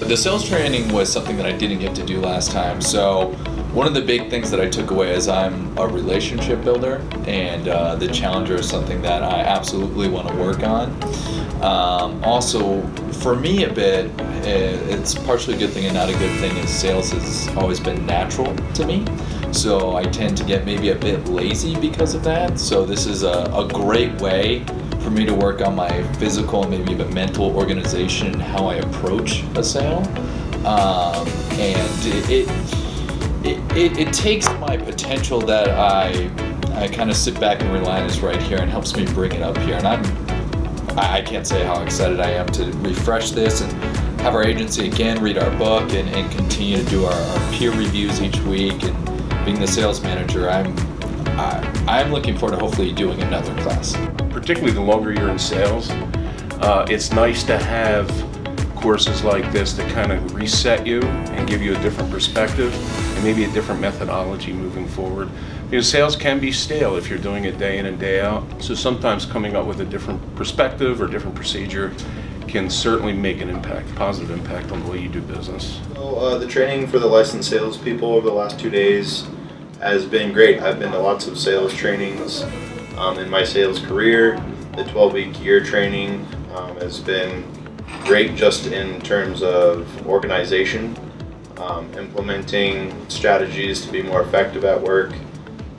The sales training was something that I didn't get to do last time. So one of the big things that I took away is I'm a relationship builder, and the Challenger is something that I absolutely want to work on. Also, for me a bit, it's partially a good thing and not a good thing, is sales has always been natural to me. So I tend to get maybe a bit lazy because of that. So this is a great way for me to work on my physical and maybe even mental organization and how I approach a sale. And it takes my potential that I kind of sit back and rely on is right here and helps me bring it up here. And I can't say how excited I am to refresh this and have our agency again read our book and continue to do our peer reviews each week. And being the sales manager, I'm looking forward to hopefully doing another class. Particularly the longer you're in sales, it's nice to have courses like this that kind of reset you and give you a different perspective and maybe a different methodology moving forward. Because sales can be stale if you're doing it day in and day out. So sometimes coming up with a different perspective or different procedure can certainly make an impact, positive impact on the way you do business. So the training for the licensed salespeople over the last 2 days has been great. I've been to lots of sales trainings in my sales career. The 12-week year training has been great just in terms of organization, implementing strategies to be more effective at work.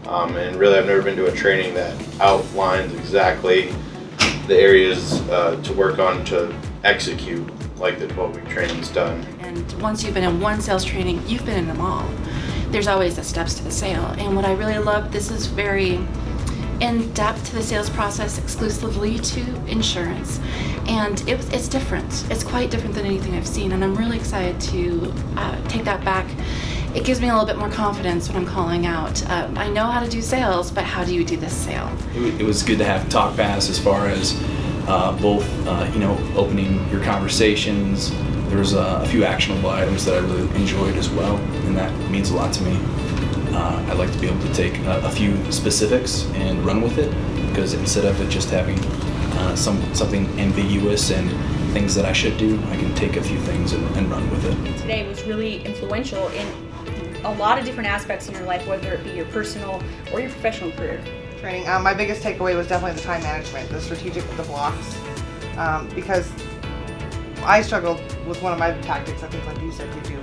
And really, I've never been to a training that outlines exactly the areas to work on to execute like the 12-week training's done. And once you've been in one sales training, you've been in them all. There's always the steps to the sale. And what I really love, this is very in-depth to the sales process, exclusively to insurance. And it's different. It's quite different than anything I've seen. And I'm really excited to take that back. It gives me a little bit more confidence when I'm calling out. I know how to do sales, but how do you do this sale? It was good to have talk pass as far as both, opening your conversations. There was a few actionable items that I really enjoyed as well, and that means a lot to me. I'd like to be able to take a few specifics and run with it, because instead of it just having something ambiguous and things that I should do, I can take a few things and run with it. Today was really influential in a lot of different aspects in your life, whether it be your personal or your professional career. Training. My biggest takeaway was definitely the time management, the strategic with the blocks, because I struggled with one of my tactics, I think like you said you do,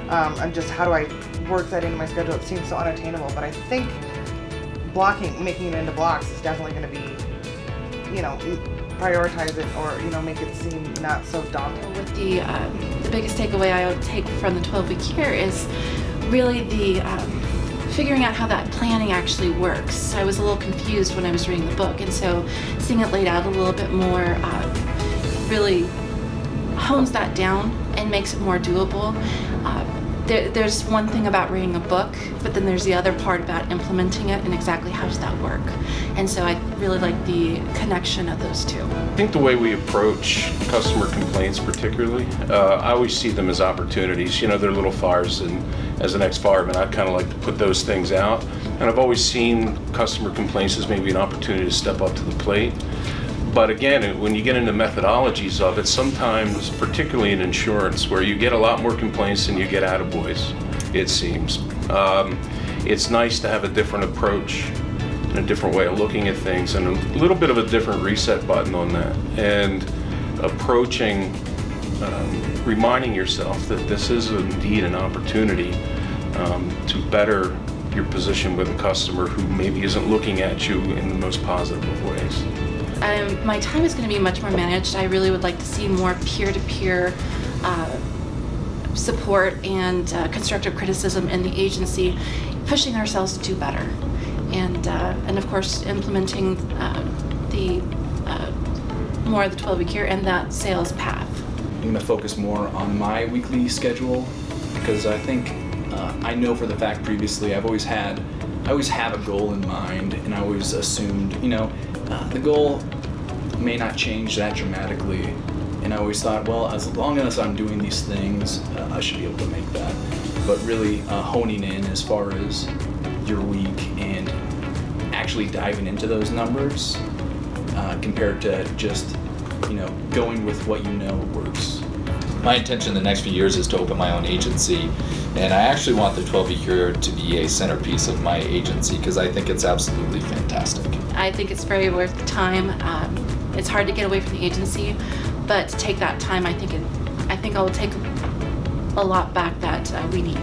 and just how do I work that into my schedule. It seems so unattainable, but I think blocking, making it into blocks is definitely going to be, prioritize it or, make it seem not so daunting. With the biggest takeaway I would take from the 12-week year is really the figuring out how that planning actually works. I was a little confused when I was reading the book, and so seeing it laid out a little bit more really hones that down and makes it more doable. There's one thing about reading a book, but then there's the other part about implementing it and exactly how does that work. And so I really like the connection of those two. I think the way we approach customer complaints particularly, I always see them as opportunities. They're little fires, and as an ex-fireman, I kind of like to put those things out. And I've always seen customer complaints as maybe an opportunity to step up to the plate. But again, when you get into methodologies of it, sometimes, particularly in insurance, where you get a lot more complaints than you get attaboys, it seems. It's nice to have a different approach and a different way of looking at things and a little bit of a different reset button on that. And approaching, reminding yourself that this is indeed an opportunity to better your position with a customer who maybe isn't looking at you in the most positive of ways. My time is going to be much more managed. I really would like to see more peer-to-peer support and constructive criticism in the agency, pushing ourselves to do better, and of course implementing the more of the 12-week year and that sales path. I'm going to focus more on my weekly schedule, because I think I know for the fact previously I always have a goal in mind, and I always assumed, the goal may not change that dramatically, and I always thought, well, as long as I'm doing these things, I should be able to make that. But really honing in as far as your week and actually diving into those numbers compared to just, going with what works. my intention the next few years is to open my own agency, and I actually want the 12-week career to be a centerpiece of my agency because I think it's absolutely fantastic. I think it's very worth the time. It's hard to get away from the agency, but to take that time, I think I will take a lot back that we need.